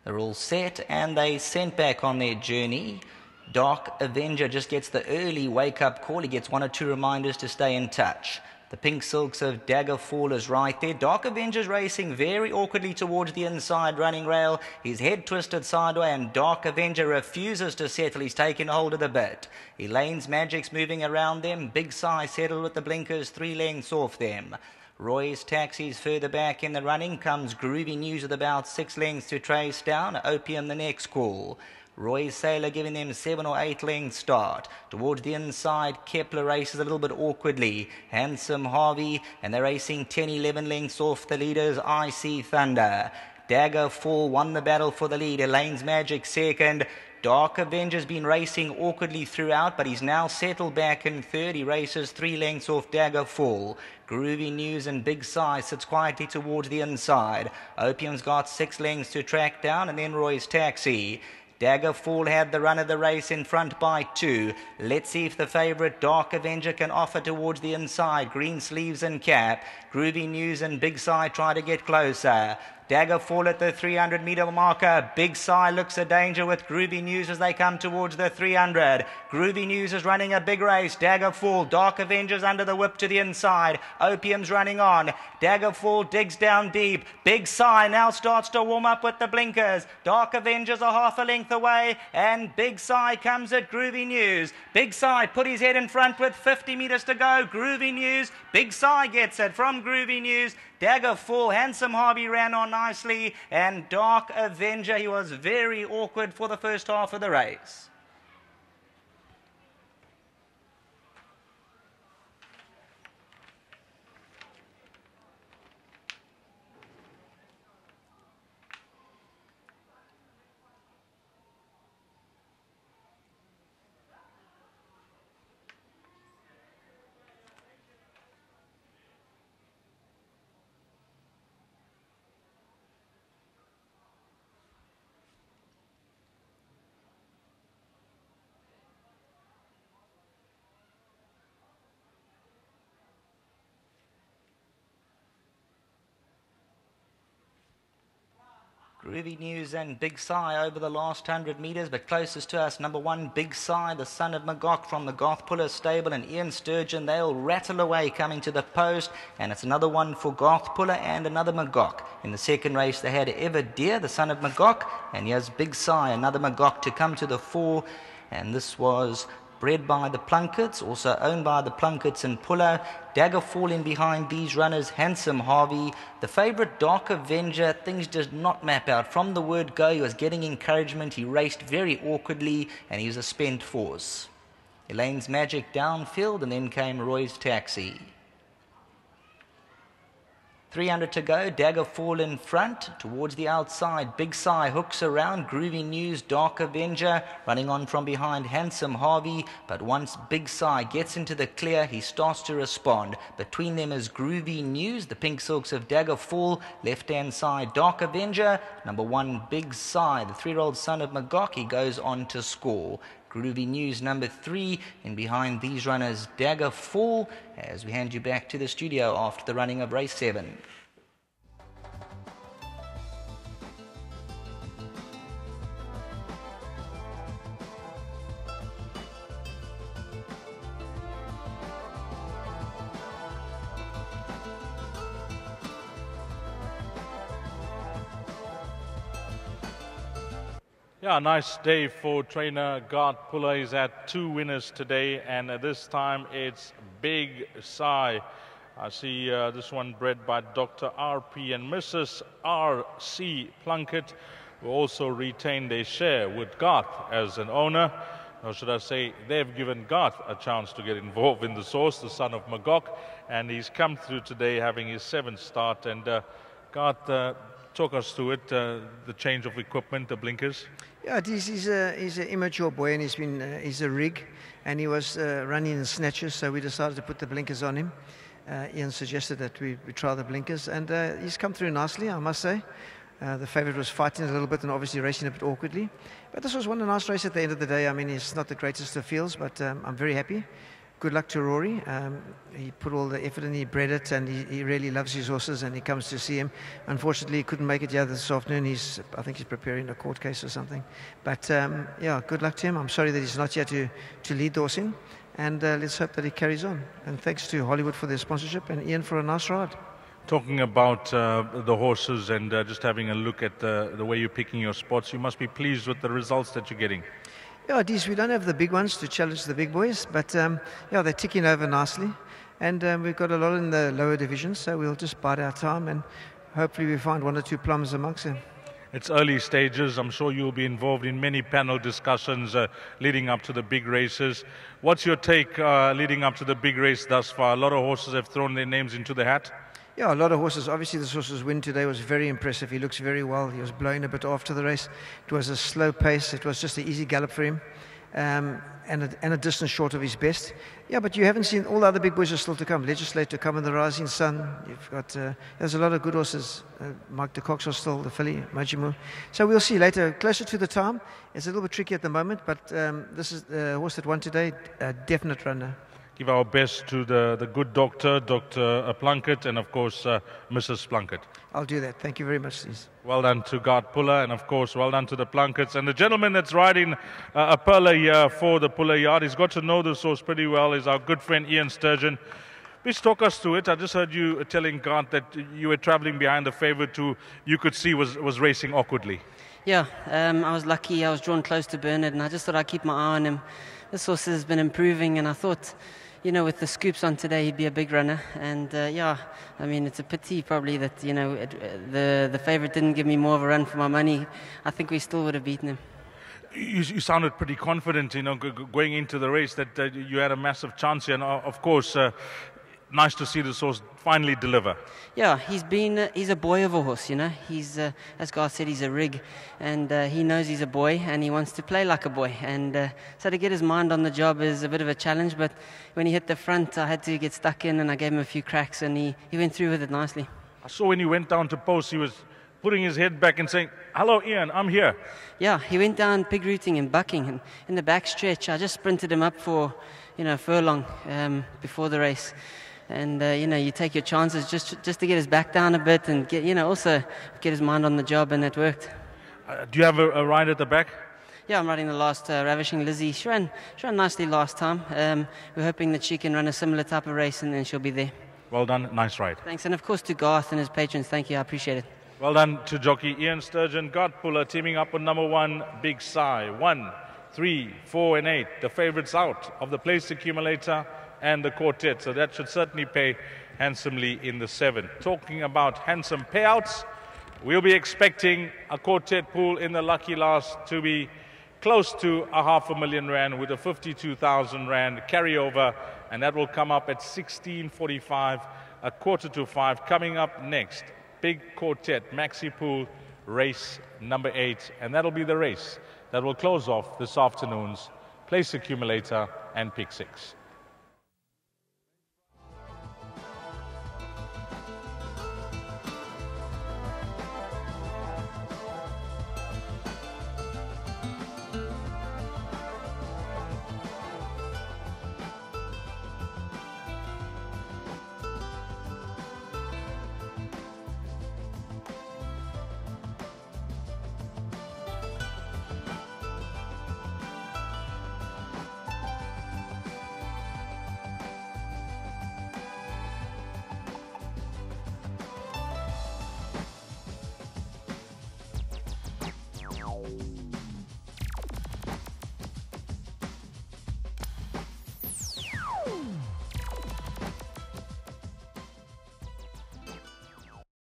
They're all set and they sent back on their journey. Dark Avenger just gets the early wake-up call. He gets 1 or 2 reminders to stay in touch. The Pink Silks of Daggerfall is right there. Dark Avenger's racing very awkwardly towards the inside running rail. His head twisted sideways and Dark Avenger refuses to settle. He's taken hold of the bit. Elaine's Magic's moving around them. Big Size settled with the blinkers 3 lengths off them. Roy's Taxis further back in the running. Comes Groovy News with about 6 lengths to trace down. Opium the next call. Roy's Sailor giving them 7 or 8 lengths start. Towards the inside, Kepler races a little bit awkwardly. Handsome Harvey, and they're racing 10, 11 lengths off the leaders. I See Thunder. Daggerfall won the battle for the lead. Elaine's Magic second. Dark Avenger's been racing awkwardly throughout, but he's now settled back in third. He races 3 lengths off Daggerfall. Groovy News and Big Size sits quietly towards the inside. Opium's got 6 lengths to track down, and then Roy's Taxi. Daggerfall had the run of the race in front by 2. Let's see if the favourite Dark Avenger can offer towards the inside. Green sleeves and cap. Groovy News and Big Side try to get closer. Daggerfall at the 300-metre marker. Big Side looks a danger with Groovy News as they come towards the 300. Groovy News is running a big race. Daggerfall, Dark Avengers under the whip to the inside. Opium's running on. Daggerfall digs down deep. Big Side now starts to warm up with the blinkers. Dark Avengers are half a length away and Big Side comes at Groovy News. Big Side put his head in front with 50 metres to go. Groovy News, Big Side gets it from Groovy News. Daggerfall, Handsome Harvey ran on nicely, and Dark Avenger, he was very awkward for the first half of the race. Groovy News and Big Si over the last 100 metres, but closest to us, number 1, Big Si, the son of Magog from the Goth Puller stable, and Ian Sturgeon. They'll rattle away coming to the post, and it's another one for Goth Puller and another Magog. In the second race, they had Ever Dear, the son of Magog, and here's Big Si, another Magog to come to the fore, and this was bred by the Plunkets, also owned by the Plunkets and Puller. Daggerfall in behind these runners, Handsome Harvey. The favourite Dark Avenger, things did not map out. From the word go, he was getting encouragement. He raced very awkwardly, and he was a spent force. Elaine's Magic downfield, and then came Roy's Taxi. 300 to go, Daggerfall in front, towards the outside, Big Si hooks around, Groovy News, Dark Avenger, running on from behind, Handsome Harvey, but once Big Si gets into the clear, he starts to respond. Between them is Groovy News, the Pink Silks of Daggerfall, left-hand side, Dark Avenger, number 1, Big Si, the 3-year-old son of Magog, he goes on to score. Groovy News number 3, and behind these runners Daggerfall, as we hand you back to the studio after the running of race 7. Yeah, nice day for trainer Goth Puller. He's had 2 winners today, and this time it's Big Si. I see this one bred by Dr. R.P. and Mrs. R.C. Plunkett, who also retained their share with Goth as an owner. Or should I say, they've given Goth a chance to get involved in the source, the son of Magog, and he's come through today having his 7th start. And Goth, talk us through it, the change of equipment, the blinkers. Yeah, he's an immature boy, and he's a rig, and he was running in snatches, so we decided to put the blinkers on him. Ian suggested that we try the blinkers, and he's come through nicely, I must say. The favourite was fighting a little bit and obviously racing a bit awkwardly. But this was a nice race at the end of the day. I mean, it's not the greatest of fields, but I'm very happy. good luck to Rory. He put all the effort in, he bred it, and he really loves his horses, and he comes to see him. Unfortunately, he couldn't make it here this afternoon. I think he's preparing a court case or something. But yeah, good luck to him. I'm sorry that he's not here to lead the horse in, and let's hope that he carries on. And thanks to Hollywood for their sponsorship, and Ian for a nice ride. Talking about the horses and just having a look at the way you're picking your spots, you must be pleased with the results that you're getting. Yeah, it is. We don't have the big ones to challenge the big boys, but yeah, they're ticking over nicely. And we've got a lot in the lower divisions, so we'll just bide our time and hopefully we find 1 or 2 plums amongst them. It's early stages. I'm sure you'll be involved in many panel discussions leading up to the big races. What's your take leading up to the big race thus far? A lot of horses have thrown their names into the hat. Yeah, a lot of horses. Obviously, this horse's win today was very impressive. He looks very well. He was blowing a bit after the race. It was a slow pace. It was just an easy gallop for him, and a distance short of his best. Yeah, but you haven't seen all the other big boys are still to come. Legislate to come in the Rising Sun. You've got there's a lot of good horses. Mike de Cox was still the filly, Majimu. So we'll see later, closer to the time. It's a little bit tricky at the moment, but this is the horse that won today, a definite runner. Give our best to the good doctor, Dr. Plunkett, and of course, Mrs. Plunkett. I'll do that. Thank you very much, Steve. Well done to Gart Puller, and of course, well done to the Plunketts. And the gentleman that's riding a Puller here for the Puller Yard, he's got to know this horse pretty well, is our good friend Ian Sturgeon. Please talk us through it. I just heard you telling Gart that you were traveling behind the favourite who you could see was racing awkwardly. Yeah, I was lucky. I was drawn close to Bernard, and I just thought I'd keep my eye on him. This horse has been improving, and I thought, you know, with the scoops on today, he'd be a big runner. And yeah, I mean, it's a pity probably that, you know, the favourite didn't give me more of a run for my money. I think we still would have beaten him. You sounded pretty confident, you know, going into the race that you had a massive chance here. And of course, nice to see this horse finally deliver. Yeah, he's a boy of a horse, you know. He's, as Garth said, he's a rig, and he knows he's a boy, and he wants to play like a boy. And so to get his mind on the job is a bit of a challenge, but when he hit the front, I had to get stuck in, and I gave him a few cracks, and he went through with it nicely. I saw when he went down to post, he was putting his head back and saying, "Hello, Ian, I'm here." Yeah, he went down pig rooting and bucking, and in the back stretch, I just sprinted him up for, you know, a furlong before the race. And, you know, you take your chances just to get his back down a bit and, get, you know, also get his mind on the job, and it worked. Do you have a ride at the back? Yeah, I'm riding the last Ravishing Lizzie. She ran nicely last time. We're hoping that she can run a similar type of race, and then she'll be there. Well done, nice ride. Thanks, and of course to Garth and his patrons, thank you, I appreciate it. Well done to jockey Ian Sturgeon, Gart Puller teaming up on number 1, Big Sai. 1, 3, 4 and 8. The favourites out of the place accumulator and the quartet, so that should certainly pay handsomely in the 7th. Talking about handsome payouts, we'll be expecting a quartet pool in the lucky last to be close to R500,000 rand with a 52,000 rand carryover, and that will come up at 16:45, a 4:45. Coming up next, big quartet maxi pool race number 8, and that'll be the race that will close off this afternoon's place accumulator and pick 6.